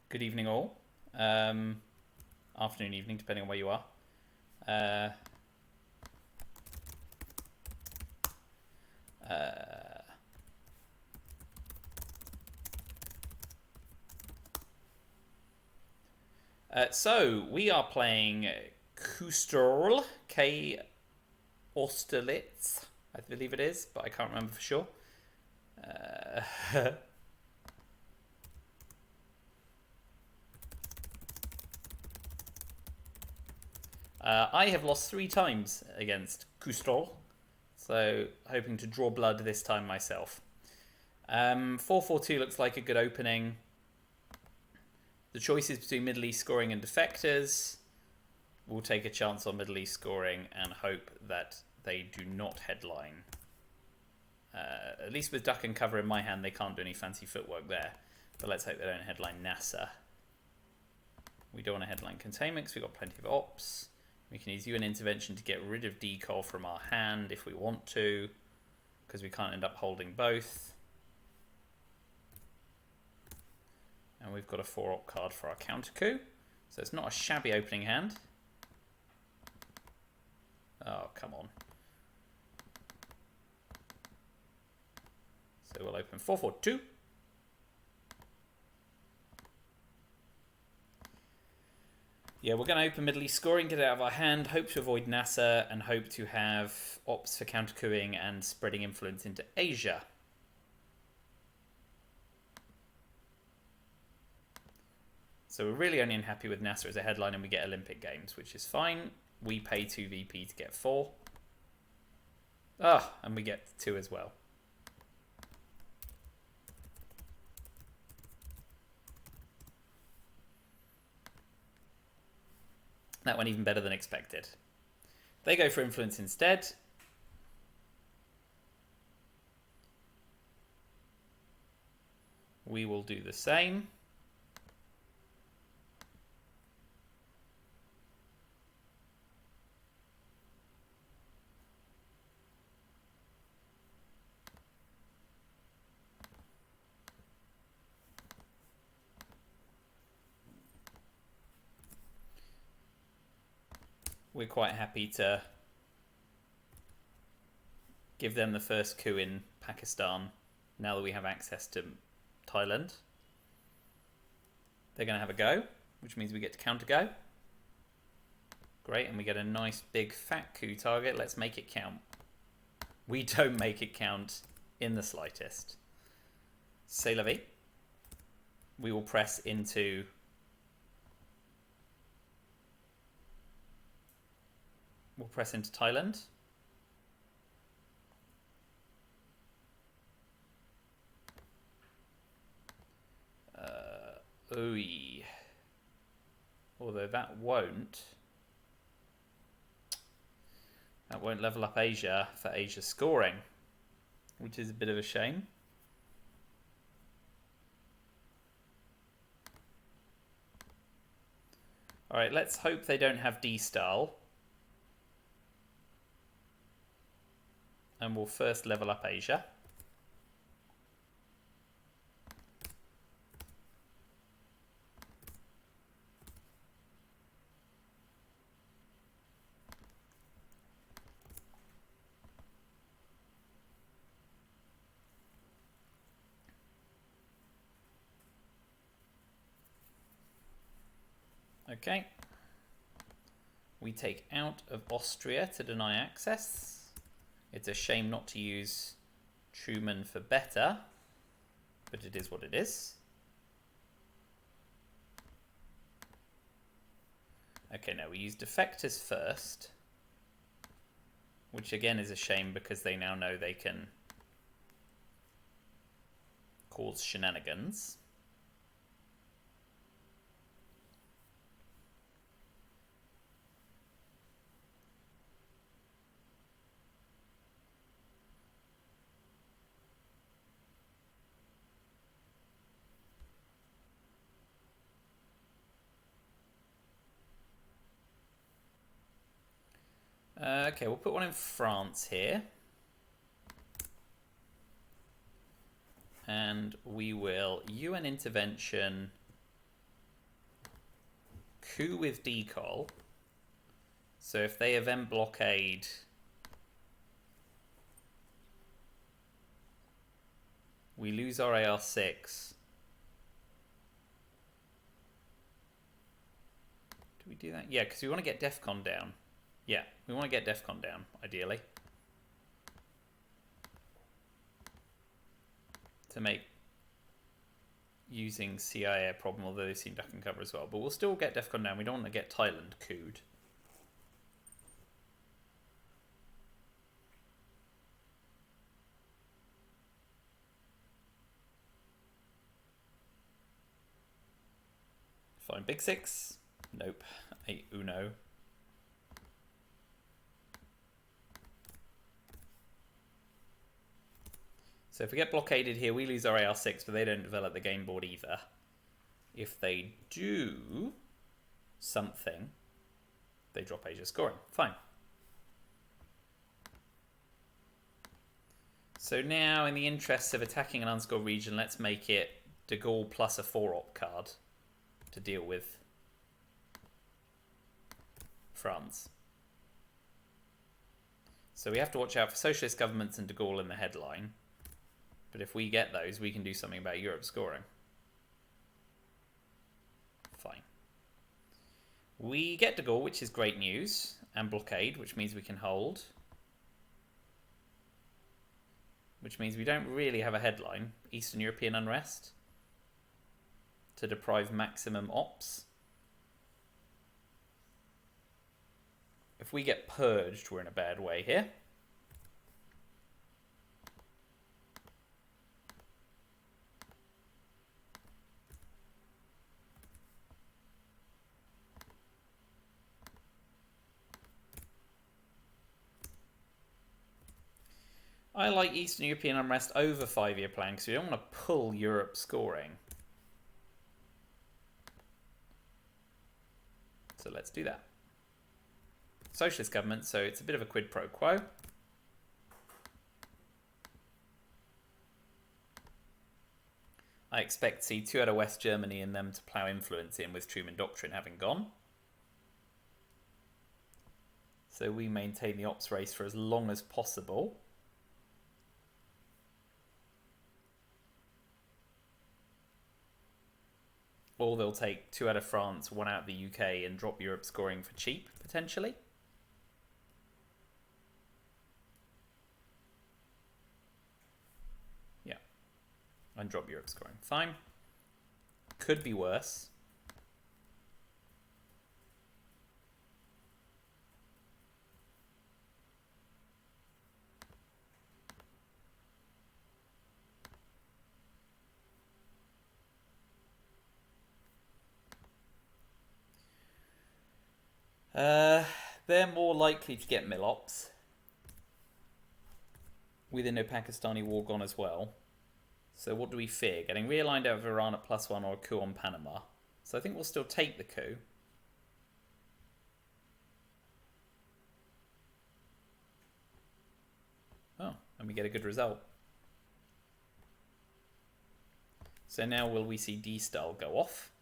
Good evening, all. Afternoon, evening, depending on where you are. Uh, uh, so we are playing koosterl, K Austerlitz, I believe it is, but I can't remember for sure. I have lost 3 times against koosterl, so hoping to draw blood this time myself. 4-4-2 looks like a good opening. The choices between Middle East scoring and defectors. We'll take a chance on Middle East scoring and hope that they do not headline. At least with duck and cover in my hand, they can't do any fancy footwork there. But let's hope they don't headline NASA. We don't want to headline containment because we've got plenty of ops. We can use UN intervention to get rid of decol from our hand if we want to, because we can't end up holding both. And we've got a 4-op card for our counter coup. So it's not a shabby opening hand. Oh, come on. So we'll open 4-4-2. Yeah, we're going to open Middle East scoring, get it out of our hand, hope to avoid NASA, and hope to have ops for counter-coupping and spreading influence into Asia. So we're really only unhappy with NASA as a headline, and we get Olympic Games, which is fine. We pay 2 VP to get 4. And we get 2 as well. That went even better than expected. They go for influence instead. We will do the same. We're quite happy to give them the first coup in Pakistan now that we have access to Thailand. They're going to have a go, which means we get to counter go. Great, and we get a nice big fat coup target. Let's make it count. We don't make it count in the slightest. C'est la vie. We will press into Thailand. Although that won't level up Asia for Asia scoring, which is a bit of a shame. All right, let's hope they don't have D-style. And we'll first level up Asia. Okay. We take out of Austria to deny access. It's a shame not to use Truman for better, but it is what it is. Okay, now we use defectors first, which again is a shame because they now know they can cause shenanigans. Okay, we'll put one in France here. And we will UN intervention coup with decol. So if they event blockade, we lose our AR6. Do we do that? Yeah, because we want to get DEFCON down. Yeah, we want to get DEFCON down, ideally. To make using CIA a problem, although they seem duck and cover as well. But we'll still get DEFCON down. We don't want to get Thailand cooed. Fine, big six. Nope. 8 Uno. So if we get blockaded here, we lose our AR6, but they don't develop the game board either. If they do something, they drop Asia scoring. Fine. So now, in the interests of attacking an unscored region, let's make it De Gaulle plus a 4-op card to deal with France. So we have to watch out for socialist governments and De Gaulle in the headline. But if we get those, we can do something about Europe scoring. Fine. We get De Gaulle, which is great news, and blockade, which means we can hold. Which means we don't really have a headline. Eastern European unrest. To deprive maximum ops. If we get purged, we're in a bad way here. I like Eastern European unrest over 5-year plan because we don't want to pull Europe scoring. So let's do that. Socialist government, so it's a bit of a quid pro quo. I expect to see 2 out of West Germany and them to plough influence in with Truman Doctrine having gone. So we maintain the ops race for as long as possible. Or they'll take 2 out of France, 1 out of the UK and drop Europe scoring for cheap, potentially. Yeah. And drop Europe scoring. Fine. Could be worse. They're more likely to get Milops. With Indo-Pakistani war gone as well. So what do we fear? Getting realigned out of Iran at +1 or a coup on Panama. So I think we'll still take the coup. Oh, and we get a good result. So now will we see D-style go off?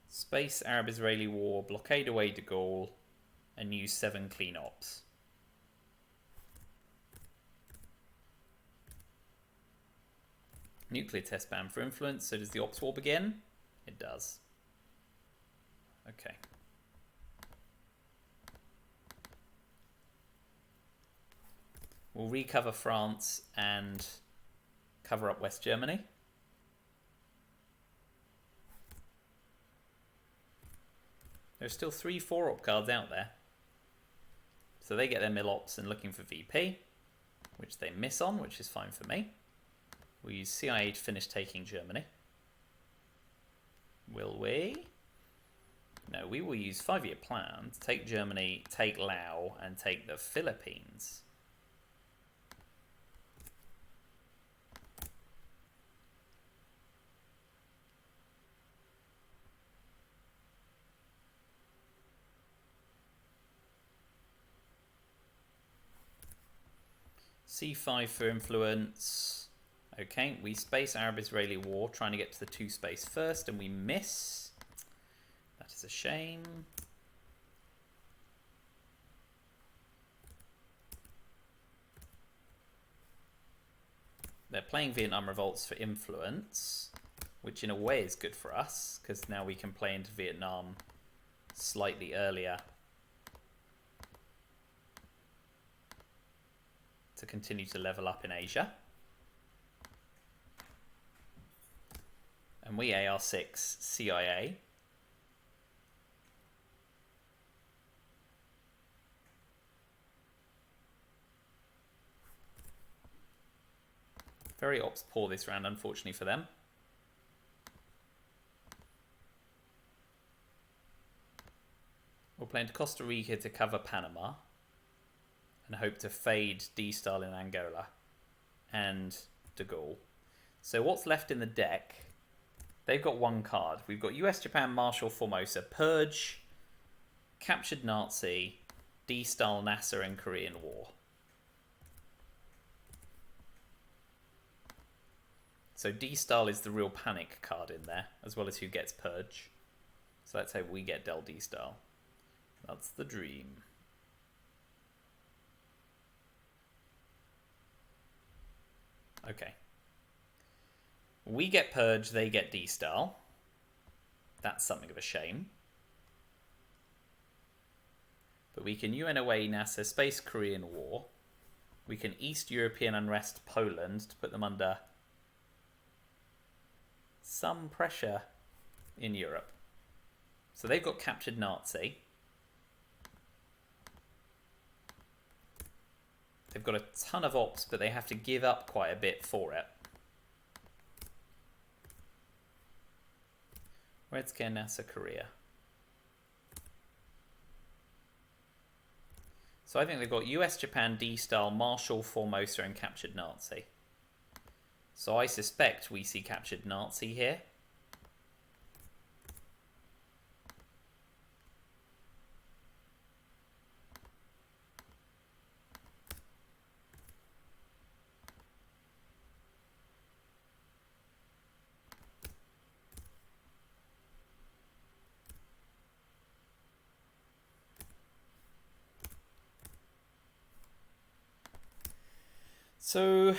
Space Arab-Israeli war, blockade away De Gaulle, and use 7 clean ops. Nuclear test ban for influence. So does the ops war begin? It does. Okay. We'll recover France and cover up West Germany. There's still 3 4-op cards out there. So they get their Milops and looking for VP, which they miss on, which is fine for me. We'll use CIA to finish taking Germany. Will we? No, we will use 5-year plan to take Germany, take Laos, and take the Philippines. C5 for influence. Okay, we space Arab-Israeli war, trying to get to the 2 space first, and we miss. That is a shame. They're playing Vietnam revolts for influence, which in a way is good for us, because now we can play into Vietnam slightly earlier to continue to level up in Asia. And we AR6 CIA. Very ops poor this round, unfortunately for them. We're playing to Costa Rica to cover Panama and hope to fade D-Style in Angola and De Gaulle. So what's left in the deck? They've got 1 card. We've got US, Japan, Marshall, Formosa, Purge, Captured Nazi, D-Style, Nasser, and Korean War. So D-Style is the real panic card in there, as well as who gets Purge. So let's hope we get Del D-Style. That's the dream. Okay. We get Purge, they get D-Style. That's something of a shame. But we can UN away NASA Space Korean War. We can East European unrest Poland to put them under some pressure in Europe. So they've got Captured Nazi. They've got a ton of ops, but they have to give up quite a bit for it. Red Scare, NASA, Korea. So I think they've got US, Japan, D-Style, Marshall, Formosa, and Captured Nazi. So I suspect we see Captured Nazi here. So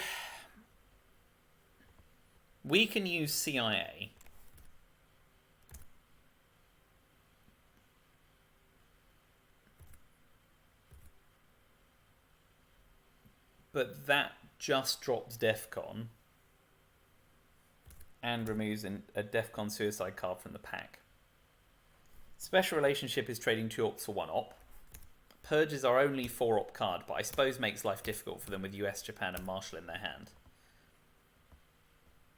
we can use CIA. But that just drops DEFCON and removes a DEFCON suicide card from the pack. Special Relationship is trading 2 ops for 1 op. Purge is our only 4 op card, but I suppose makes life difficult for them with US, Japan, and Marshall in their hand.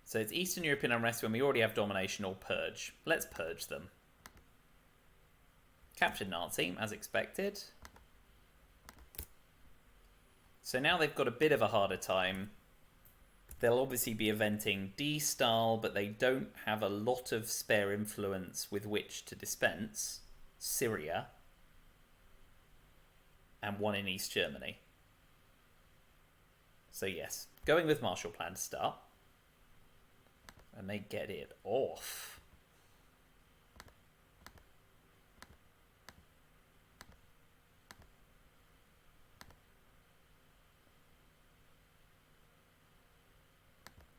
So it's Eastern European unrest when we already have domination or Purge. Let's Purge them. Captured Nazi, as expected. So now they've got a bit of a harder time. They'll obviously be eventing D-Style, but they don't have a lot of spare influence with which to dispense. Syria. And 1 in East Germany. So yes, going with Marshall Plan to start. And they get it off.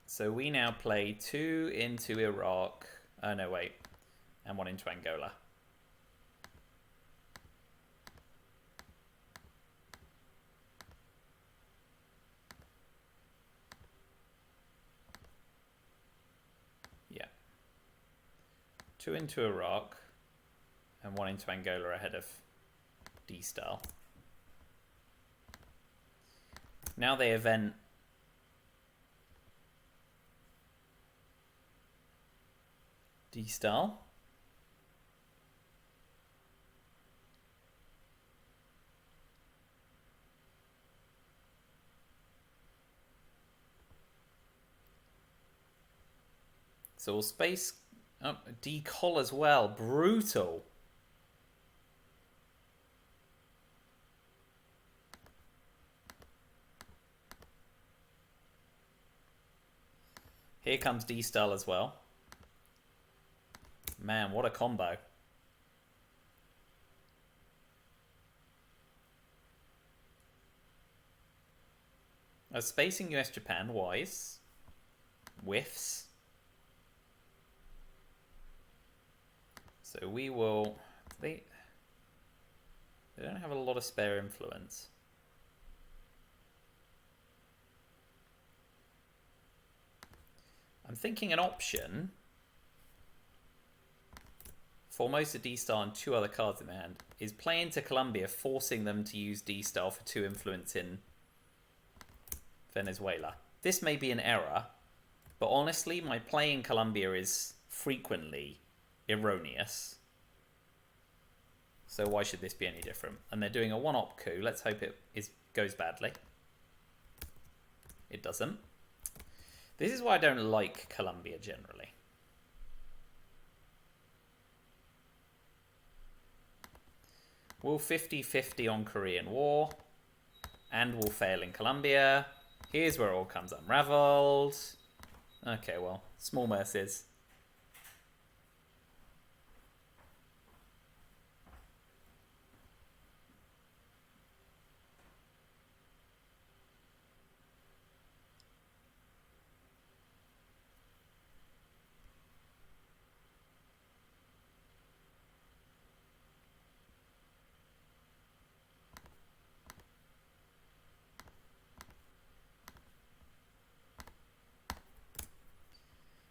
So we now play 2 into Iraq. Oh no, wait. And 1 into Angola. Yeah. 2 into Iraq. And 1 into Angola ahead of D-Style. Now they event D-Style. So space decol as well. Brutal. Here comes D-Star as well. Man, what a combo. Spacing US-Japan, wise. Whiffs. So we will... They don't have a lot of spare influence. I'm thinking an option for most of D-Star and 2 other cards in their hand is play into Colombia, forcing them to use D-Star for 2 influence in Venezuela. This may be an error, but honestly, my play in Colombia is frequently erroneous. So why should this be any different? And they're doing a 1-op coup. Let's hope it goes badly. It doesn't. This is why I don't like Colombia generally. We'll 50-50 on Korean War. And we'll fail in Colombia. Here's where it all comes unraveled. Okay, well, small mercies.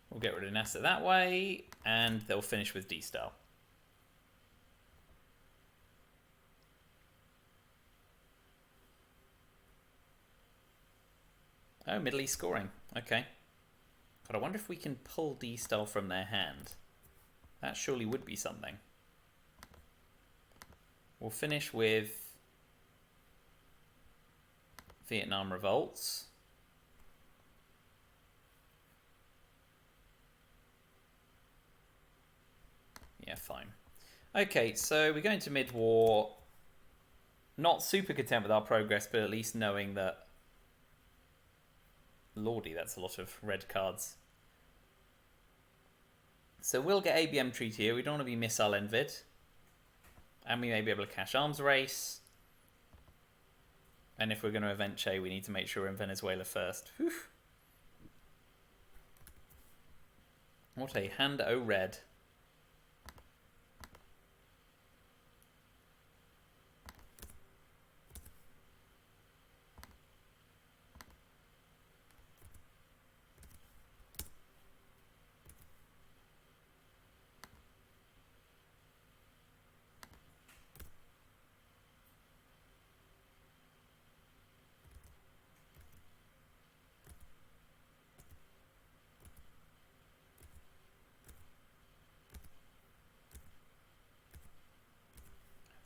We'll get rid of NASA that way, and they'll finish with D-Star. Oh, Middle East scoring. Okay. God, I wonder if we can pull D-Star from their hand. That surely would be something. We'll finish with Vietnam revolts. Yeah, fine. Okay, so we're going to mid-war. Not super content with our progress, but at least knowing that... Lordy, that's a lot of red cards. So we'll get ABM treaty here. We don't want to be missile envied. And we may be able to cash arms race. And if we're going to event Che, we need to make sure we're in Venezuela first. Whew. What a hand o' red.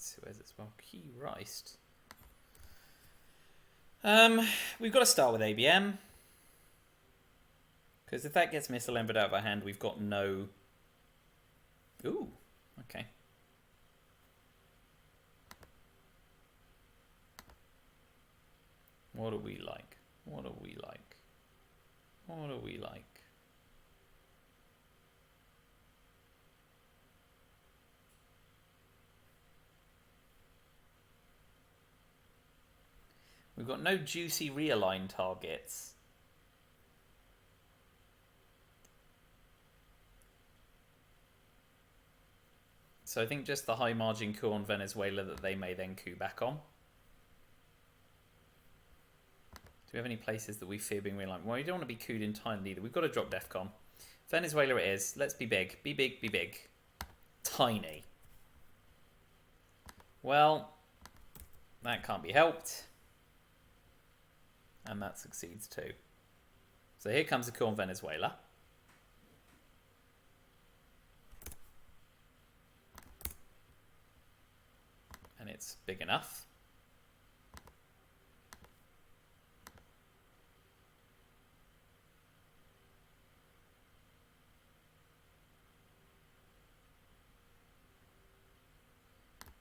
Suez as well. Key Riced. We've got to start with ABM. Because if that gets missile envied out of our hand, we've got no... Ooh, okay. What do we like? What do we like? What do we like? We've got no juicy realign targets. So I think just the high margin coup on Venezuela that they may then coup back on. Do we have any places that we fear being realigned? Well, we don't want to be couped entirely either. We've got to drop DEFCON. Venezuela it is. Let's be big. Be big, be big. Tiny. Well, that can't be helped. And that succeeds too. So here comes a coup on Venezuela. And it's big enough.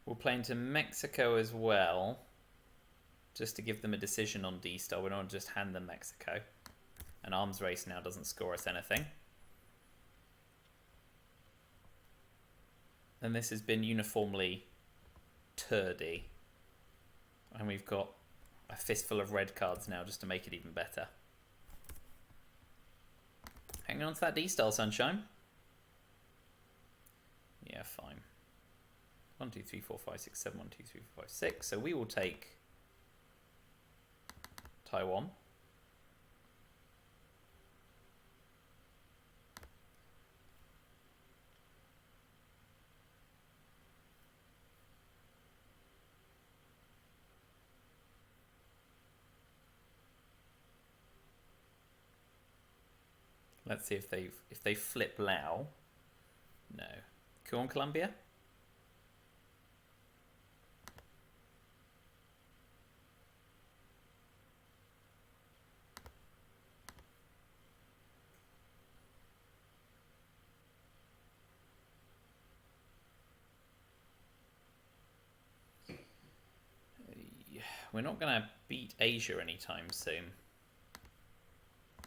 We'll play into Mexico as well. Just to give them a decision on D-Star. We don't want to just hand them Mexico. an arms race now doesn't score us anything. And this has been uniformly turdy. And we've got a fistful of red cards now just to make it even better. Hanging on to that D-style, sunshine. Yeah, fine. 1, 2, 3, 4, 5, 6, 7, 1, 2, 3, 4, 5, 6. So we will take Taiwan. Let's see if they flip Lao. No. Cool on Colombia? We're not going to beat Asia anytime soon.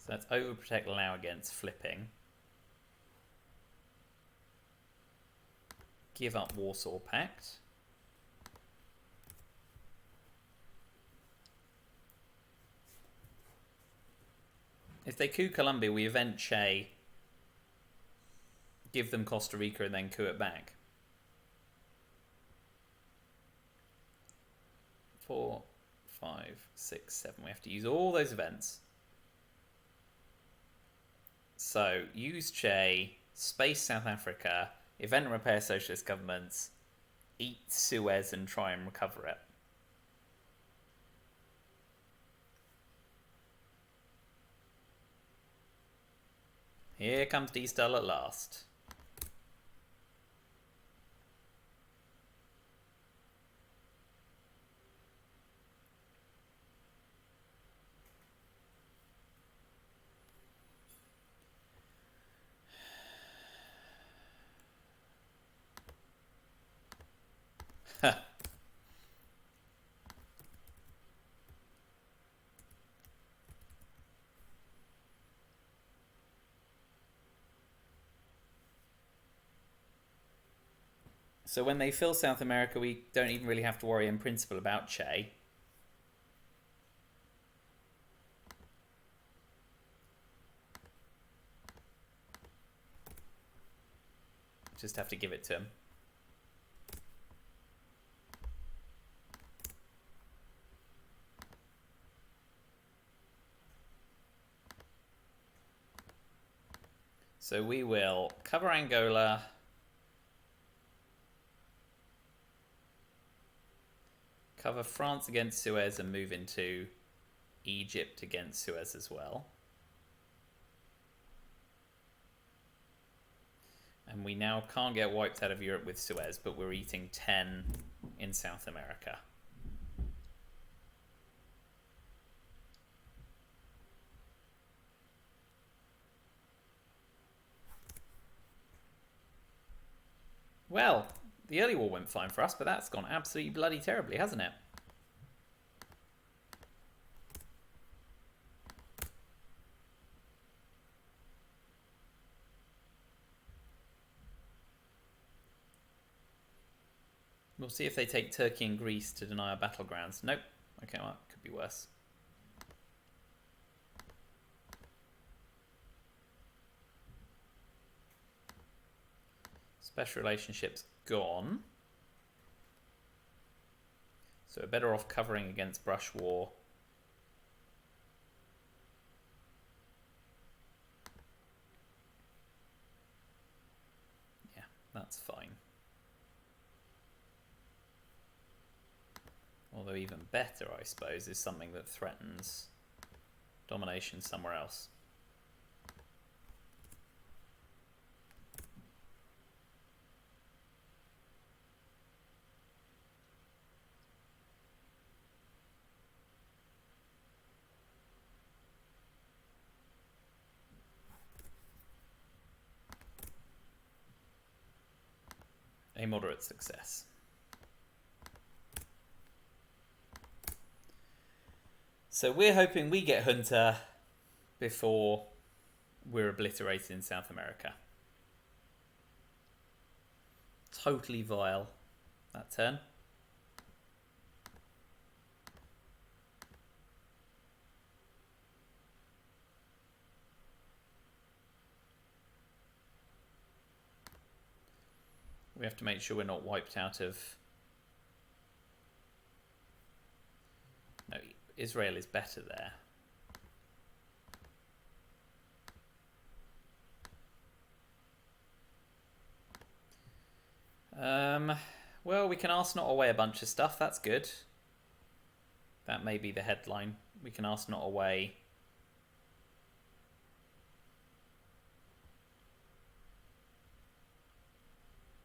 So let's overprotect Lao against flipping. Give up Warsaw Pact. If they coup Colombia, we event Che, give them Costa Rica, and then coup it back. 4, 5, 6, 7. We have to use all those events. So use Che, space South Africa, event and repair socialist governments, eat Suez and try and recover it. Here comes D-Style at last. So when they fill South America, we don't even really have to worry in principle about Che. Just have to give it to him. So we will cover Angola. Cover France against Suez and move into Egypt against Suez as well. And we now can't get wiped out of Europe with Suez, but we're eating 10 in South America. Well, the early war went fine for us, but that's gone absolutely bloody terribly, hasn't it? We'll see if they take Turkey and Greece to deny our battlegrounds. Nope. Okay, well, it could be worse. Special relationships gone. So we're better off covering against brush war. Yeah, that's fine. Although even better, I suppose, is something that threatens domination somewhere else. A moderate success. So we're hoping we get Junta, before we're obliterated in South America. Totally vile, that turn. We have to make sure we're not wiped out of... No, Israel is better there. Well, we can arsenal away a bunch of stuff. That's good. That may be the headline. We can arsenal away...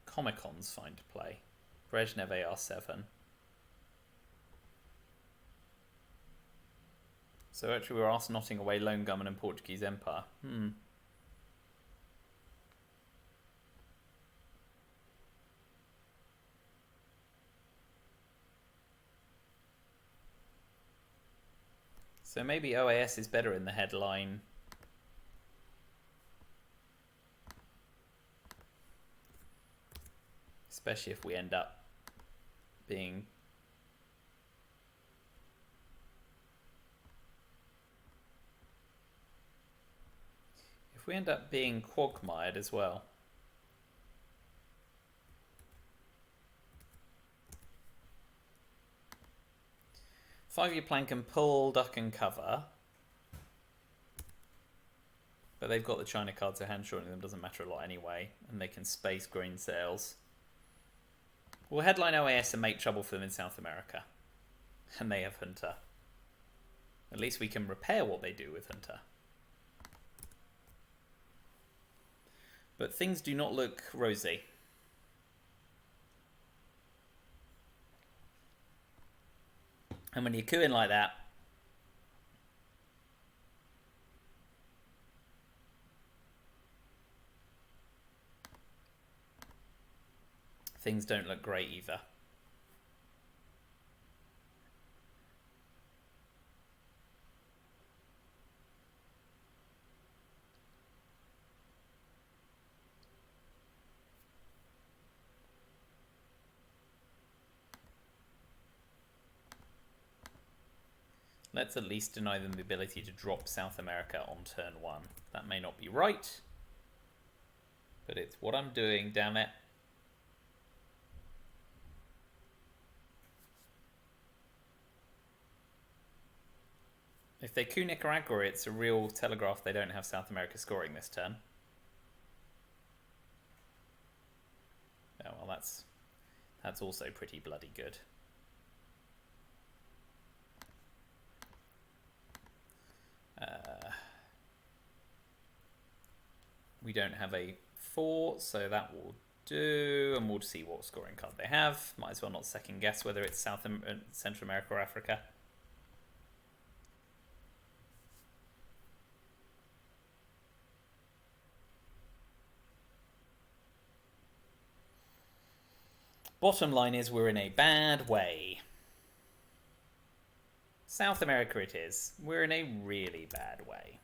Comic-Con's fine to play. Brezhnev AR7. So actually we're arsenalling away Lone Gunman and Portuguese Empire. So maybe OAS is better in the headline. Especially if we end up being... If we end up being quagmired as well. Five-year plan can pull, duck and cover. But they've got the China card, so hand shortening them doesn't matter a lot anyway. And they can space grain sales. We'll headline OAS and make trouble for them in South America. And they have Hunter. At least we can repair what they do with Hunter. But things do not look rosy. And when you're cooing like that, things don't look great either. Let's at least deny them the ability to drop South America on turn 1. That may not be right, but it's what I'm doing, damn it. If they coup Nicaragua, it's a real telegraph they don't have South America scoring this turn. Oh, well, that's also pretty bloody good. We don't have a 4, so that will do, and we'll see what scoring card they have. Might as well not second guess whether it's Central America or Africa. Bottom line is we're in a bad way. South America it is. We're in a really bad way.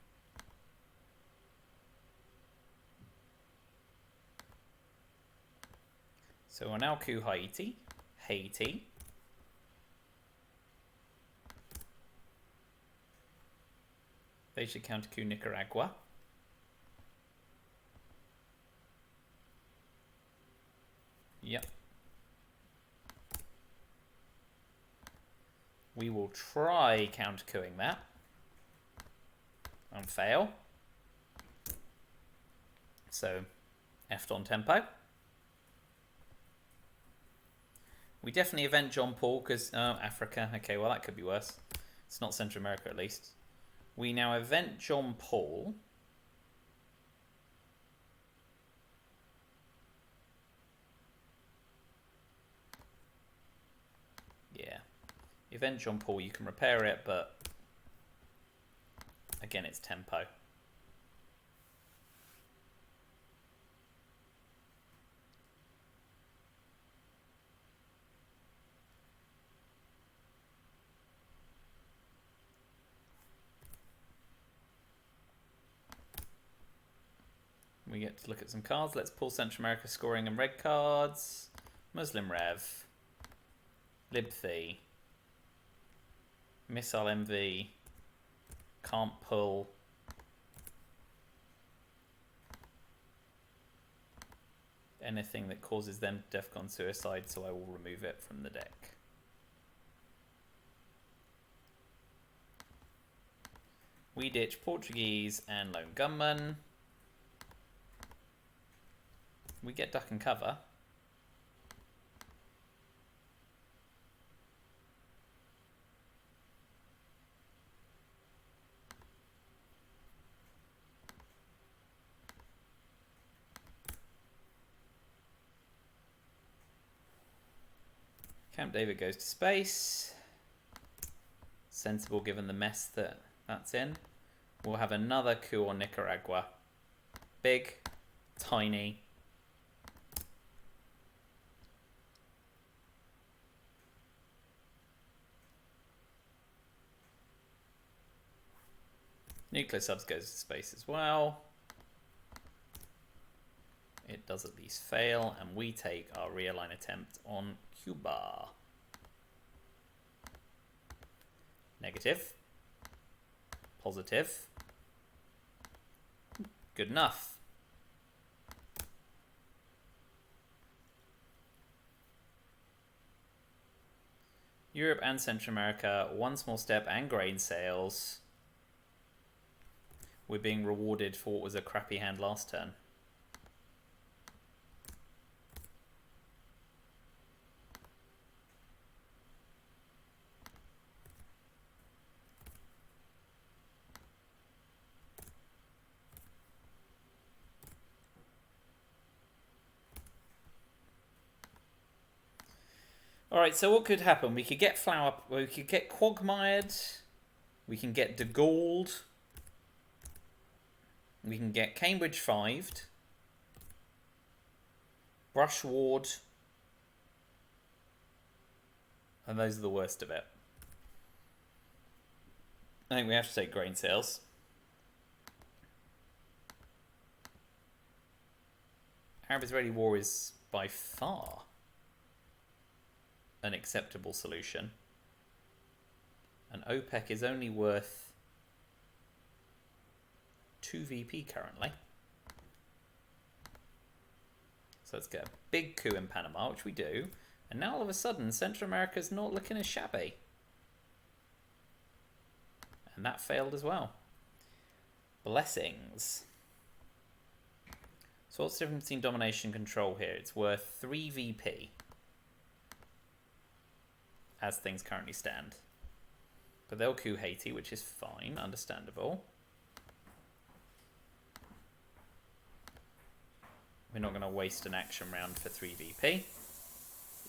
So we'll now coup Haiti. Haiti. They should counter coup Nicaragua. Yep. We will try counter-couing that. And fail. So, F'd on tempo. We definitely event John Paul because... Africa. Okay, well that could be worse. It's not Central America at least. We now event John Paul. Yeah. Event John Paul, you can repair it, but... Again, it's tempo. We get to look at some cards. Let's pull Central America scoring and red cards. Muslim Rev. Libthi. Missile MV. Can't pull. Anything that causes them Defcon suicide, so I will remove it from the deck. We ditch Portuguese and Lone Gunman. We get duck and cover. Camp David goes to space. Sensible given the mess that's in. We'll have another coup on Nicaragua. Big, tiny. Nuclear subs goes to space as well. It does at least fail, and we take our realign attempt on Cuba. Negative. Positive. Good enough. Europe and Central America, one small step and grain sales. We're being rewarded for what was a crappy hand last turn. Alright, so what could happen? We could get we could get Quagmired. We can get De Gaulle. We can get Cambridge 5'd. Brush Ward. And those are the worst of it. I think we have to take grain sales. Arab-Israeli war is by far an acceptable solution. And OPEC is only worth 2 VP currently. So let's get a big coup in Panama, which we do. And now all of a sudden, Central America's not looking as shabby. And that failed as well. Blessings. So what's the difference between domination and control here? It's worth 3 VP. As things currently stand. But they'll coup Haiti, which is fine, understandable. We're not going to waste an action round for 3 VP,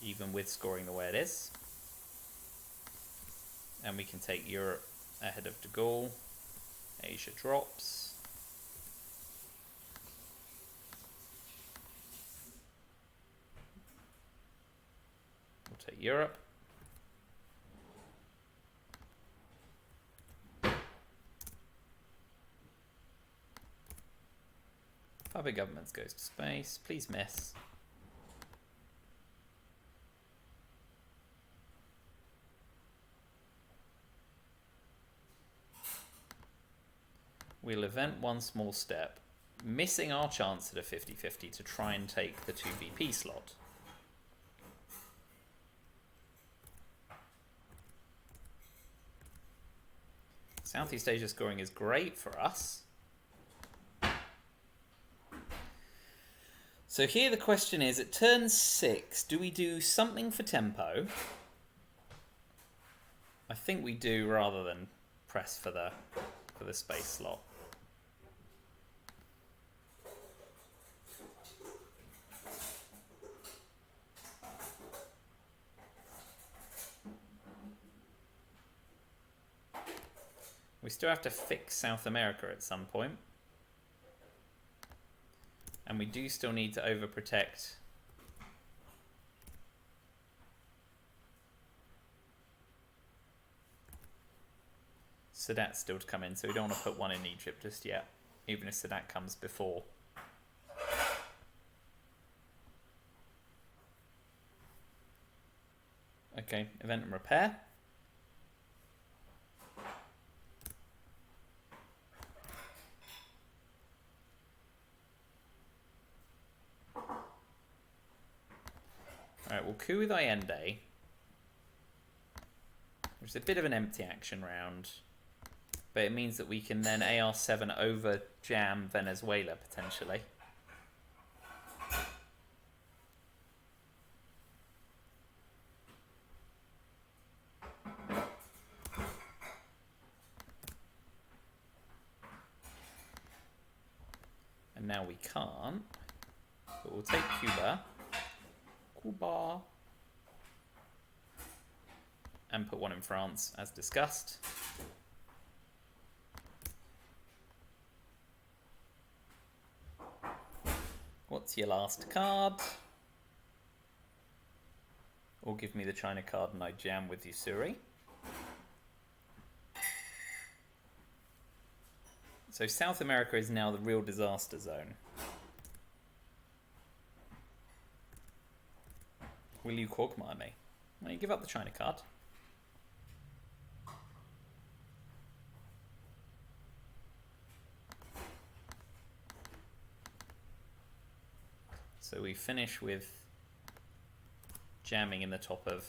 even with scoring the way it is. And we can take Europe ahead of De Gaulle. Asia drops. We'll take Europe. Other governments goes to space. Please miss. We'll event one small step, missing our chance at a 50-50 to try and take the 2 VP slot. Southeast Asia scoring is great for us. So here the question is, at turn 6, do we do something for tempo? I think we do, rather than press for the space slot. We still have to fix South America at some point. And we do still need to overprotect Sadat's still to come in, so we don't want to put one in Egypt just yet, even if Sadat comes before Okay, event and repair. Alright, we'll coup with Allende, which is a bit of an empty action round, but it means that we can then AR7 over jam Venezuela, potentially. And now we can't, but we'll take Cuba. Cuba. And put one in France, as discussed. What's your last card? Or give me the China card and I jam with Usuri. So South America is now the real disaster zone. Will you quagmire me? Well, you give up the China card. So we finish with jamming in the top of...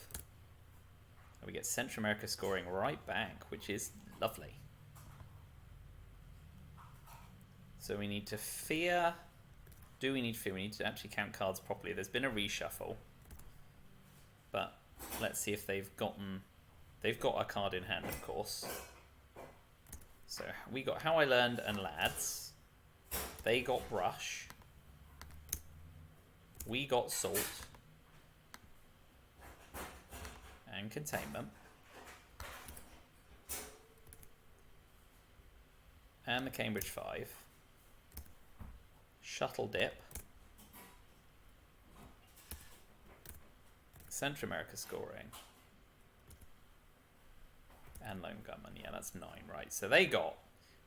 We get Central America scoring right back, which is lovely. So we need to fear... Do we need to fear? We need to actually count cards properly. There's been a reshuffle. But let's see if they've gotten... They've got a card in hand, of course. So we got How I Learned and Lads. They got Brush. We got Salt. And Containment. And the Cambridge 5. Shuttle Dip. Central America scoring. And Lone Gunman. Yeah, that's 9, right. So they got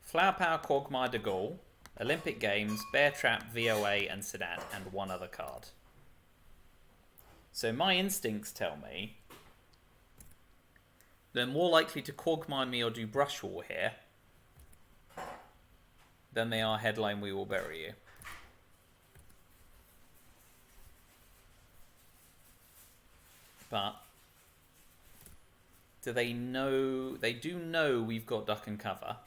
Flower Power, Quagmire, de Gaulle, Olympic Games, Bear Trap, VOA, and Sadat, and one other card. So my instincts tell me they're more likely to Quagmire me or do Brush War here than they are headline We Will Bury You. But do they know? They do know we've got Duck and Cover.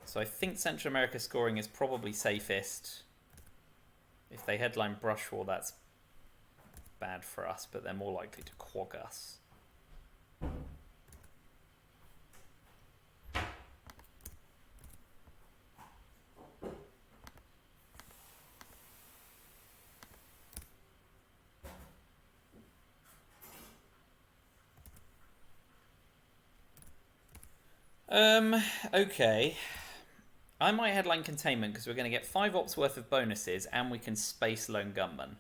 So I think Central America scoring is probably safest. If they headline Brush War, that's bad for us, but they're more likely to quag us. Okay. I might headline Containment because we're going to get 5 ops worth of bonuses and we can space Lone Gunman.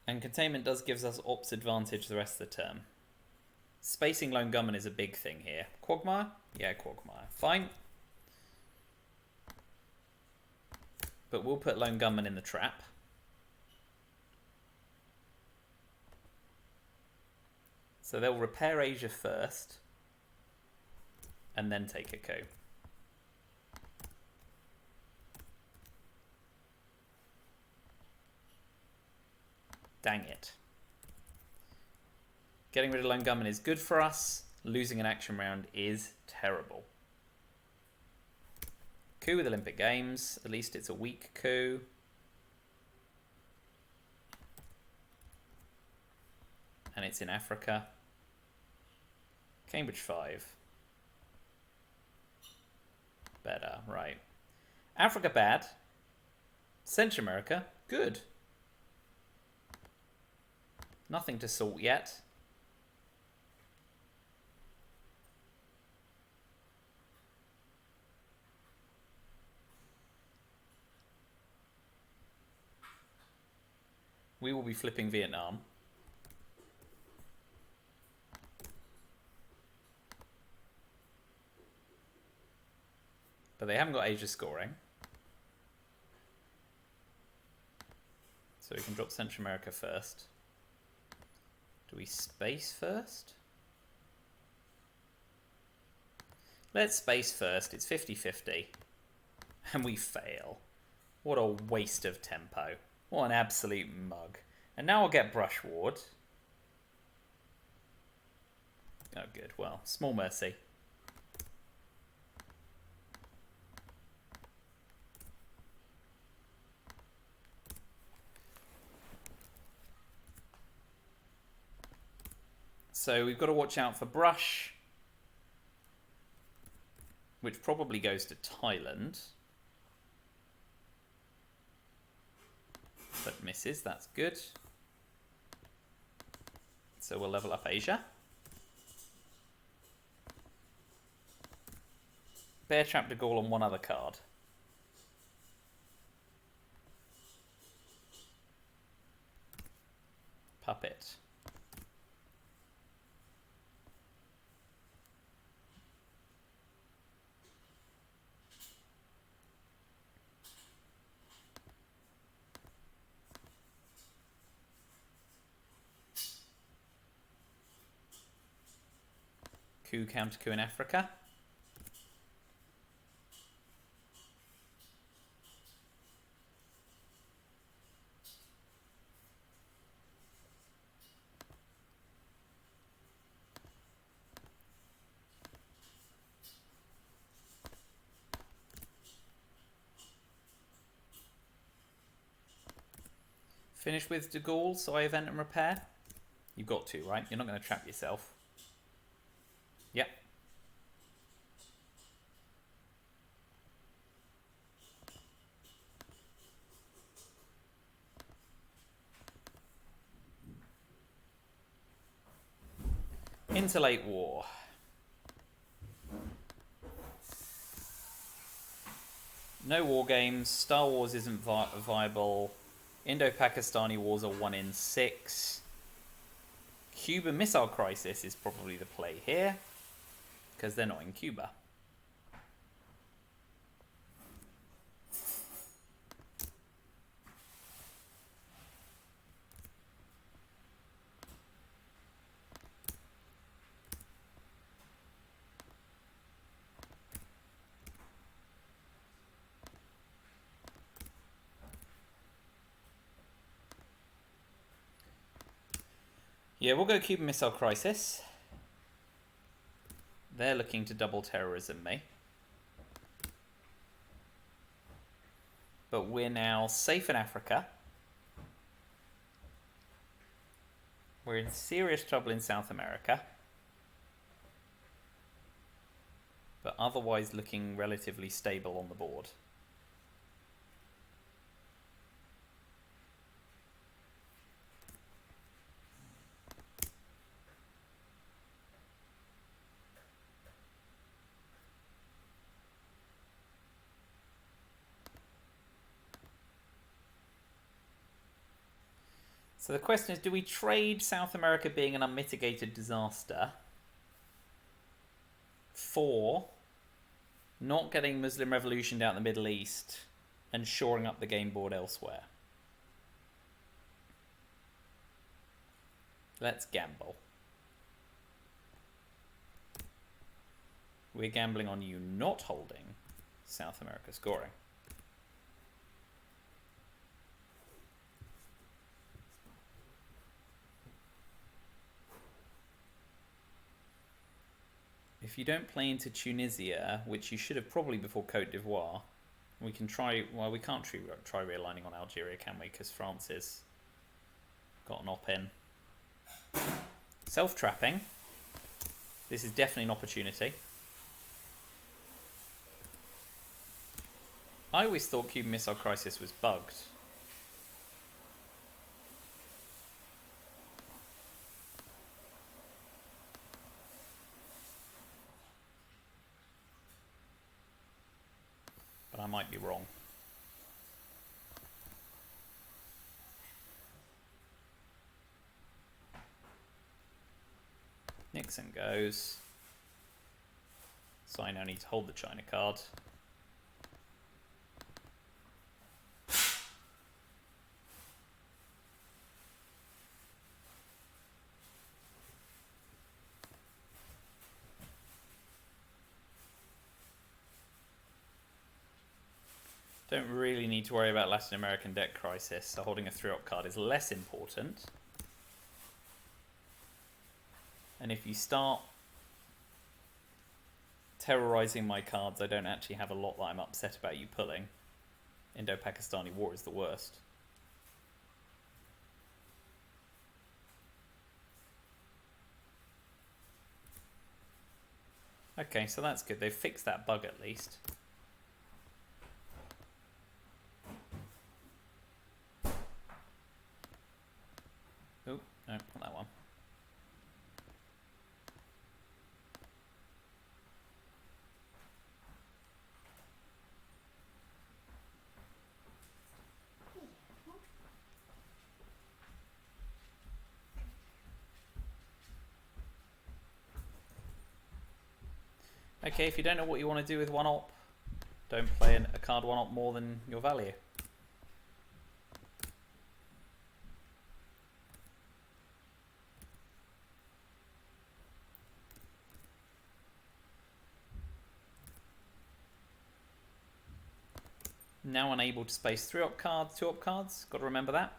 And Containment does gives us ops advantage the rest of the term. Spacing Lone Gunman is a big thing here. Quagmire? Yeah, Quagmire. Fine. But we'll put Lone Gunman in the trap. So they'll repair Asia first. And then take a coup. Dang it. Getting rid of Lone Gunman is good for us. Losing an action round is terrible. Coup with Olympic Games. At least it's a weak coup. And it's in Africa. Cambridge 5. Better, right. Africa bad. Central America good. Nothing to sort yet. We will be flipping Vietnam. But they haven't got Asia scoring. So we can drop Central America first. Do we space first? Let's space first. It's 50-50. And we fail. What a waste of tempo. What an absolute mug. And now I'll get Brush Ward. Oh, good. Well, small mercy. So we've got to watch out for Brush, which probably goes to Thailand. But misses, that's good. So we'll level up Asia. Bear Trap de Gaulle on one other card. Puppet. Coup, counter coup in Africa. Finish with de Gaulle, so I event and repair. You've got to, right? You're not going to trap yourself. Yep. Interlate war. No war games. Star Wars isn't viable. Indo-Pakistani wars are 1 in 6. Cuban Missile Crisis is probably the play here, because they're not in Cuba. Yeah, we'll go Cuban Missile Crisis. They're looking to double terrorism me. But we're now safe in Africa. We're in serious trouble in South America. But otherwise looking relatively stable on the board. So the question is, do we trade South America being an unmitigated disaster for not getting Muslim revolution down the Middle East and shoring up the game board elsewhere? Let's gamble. We're gambling on you not holding South America scoring. If you don't play into Tunisia, which you should have probably before Côte d'Ivoire, we can try... Well, we can't try realigning on Algeria, can we? Because France has got an op-in. Self-trapping. This is definitely an opportunity. I always thought Cuban Missile Crisis was bugged. But I might be wrong. Nixon goes. So I now need to hold the China card. Don't really need to worry about Latin American debt crisis, so holding a 3-op card is less important. And if you start terrorizing my cards, I don't actually have a lot that I'm upset about you pulling. Indo-Pakistani War is the worst. Okay, so that's good. They've fixed that bug at least. Oh, no, not that one. Okay, if you don't know what you want to do with 1-op, don't play a card 1-op more than your value. Now unable to space 3-op cards, 2-op cards. Got to remember that.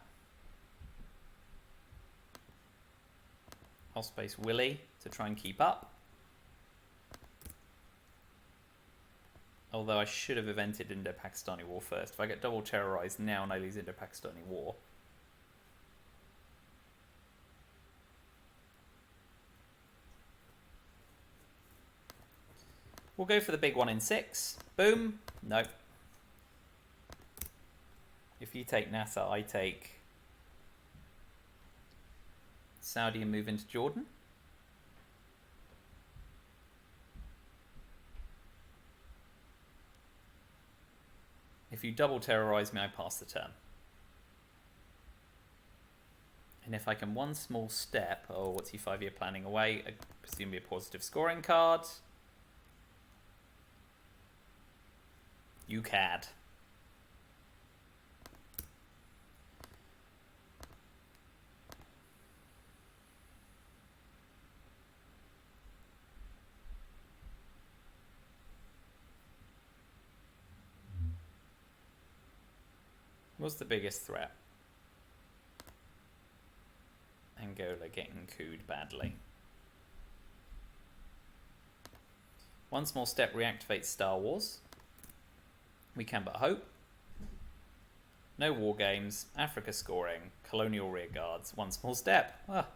I'll space Willy to try and keep up. Although I should have evented Indo-Pakistani War first. If I get double terrorized now and I lose Indo-Pakistani War. We'll go for the big 1 in 6. Boom. Nope. If you take Nasser, I take Saudi and move into Jordan. If you double terrorize me, I pass the turn. And if I can one small step, oh, what's he 5-year planning away? Presumably a positive scoring card. You cad. What's the biggest threat? Angola getting cooed badly. One small step reactivates Star Wars. We can but hope. No war games. Africa scoring. Colonial rear guards. One small step. Ah.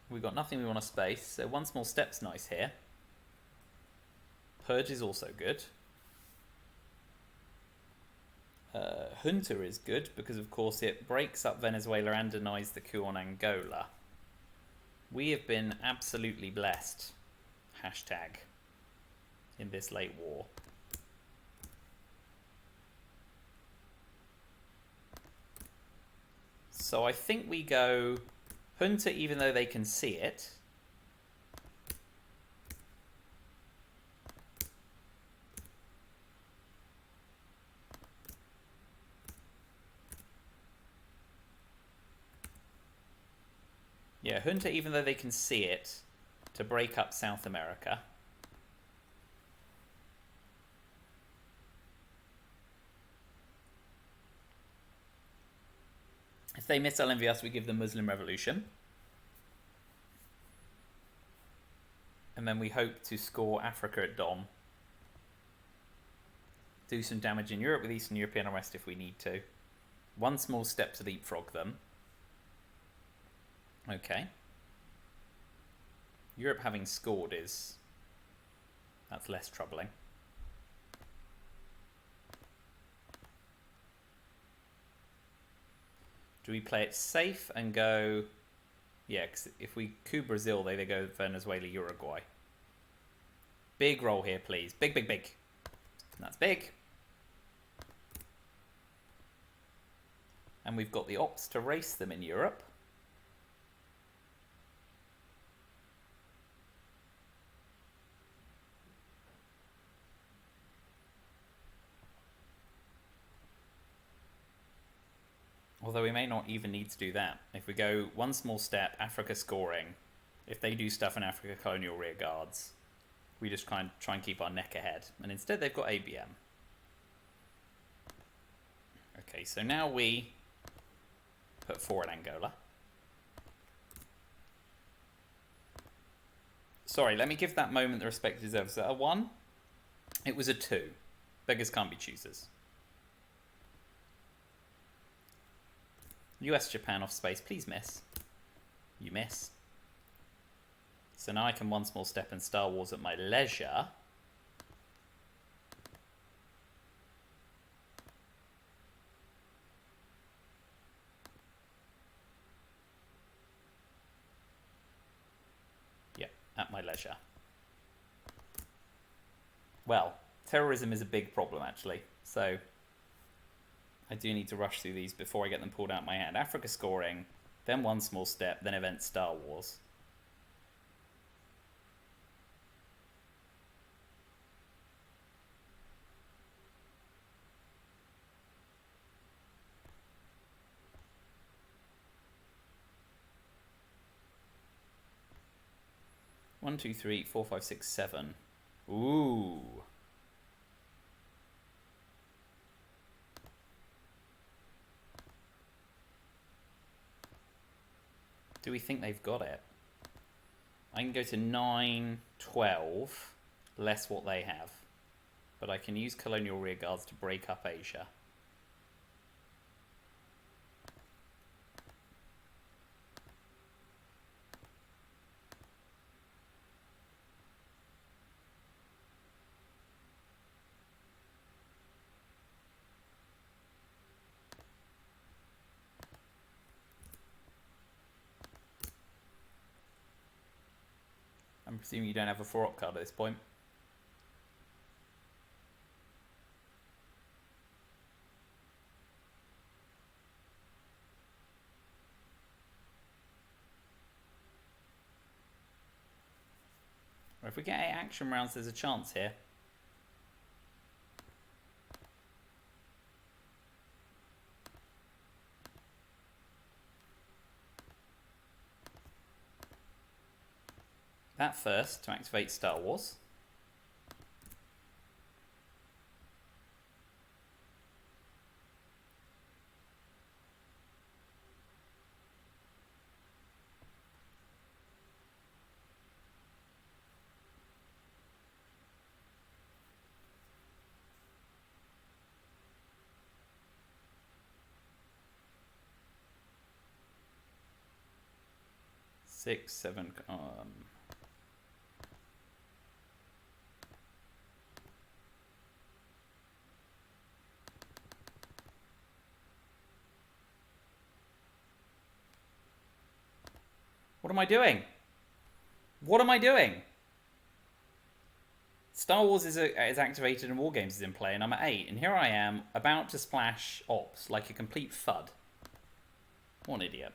We've got nothing we want to space, so one small step's nice here. Purge is also good. Junta is good because, of course, it breaks up Venezuela and denies the coup on Angola. We have been absolutely blessed. Hashtag. In this late war. So I think we go Junta, even though they can see it. Yeah, Junta, even though they can see it, to break up South America. If they missile envy us, we give them Muslim Revolution. And then we hope to score Africa at Dom. Do some damage in Europe with Eastern European unrest if we need to. One small step to leapfrog them. Okay. Europe having scored is... that's less troubling. Do we play it safe and go... yeah, because if we coup Brazil, they go Venezuela, Uruguay. Big roll here, please. Big, big, big. That's big. And we've got the ops to race them in Europe. Although we may not even need to do that. If we go one small step, Africa scoring, If they do stuff in Africa, colonial rear guards. We just try and keep our neck ahead. And instead they've got ABM. Okay, so now we put 4 in Angola. Sorry, let me give that moment the respect it deserves. Was that a 1? It was a 2. Beggars can't be choosers. US Japan off space, please miss. You miss. So now I can one small step in Star Wars at my leisure. Yep, at my leisure. Well, terrorism is a big problem actually, so I do need to rush through these before I get them pulled out of my hand. Africa scoring, then one small step, then event Star Wars. One, two, three, 4, 5, 6, 7. Ooh. Do we think they've got it? I can go to 9, 12, less what they have. But I can use colonial rear guards to break up Asia. I'm presuming you don't have a 4-op card at this point. Or if we get 8 action rounds, there's a chance here. That first to activate Star Wars. Six, 7. What am I doing? What am I doing? Star Wars is activated and War Games is in play, and I'm at 8. And here I am, about to splash ops like a complete FUD. What an idiot.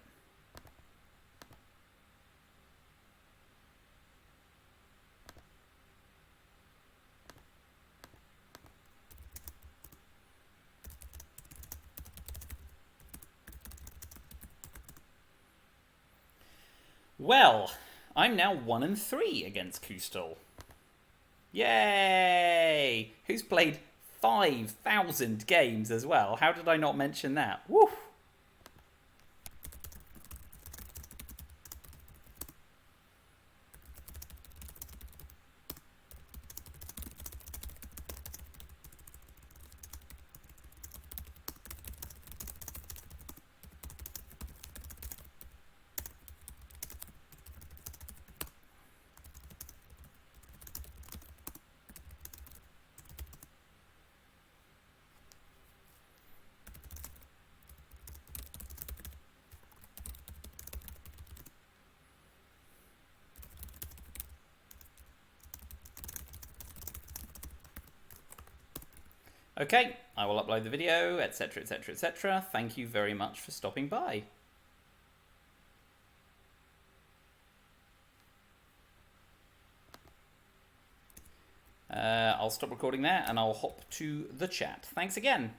Well, I'm now 1 and 3 against koosterl. Yay! Who's played 5,000 games as well? How did I not mention that? Woo! Okay, I will upload the video, etc, etc, etc. Thank you very much for stopping by. I'll stop recording there and I'll hop to the chat. Thanks again.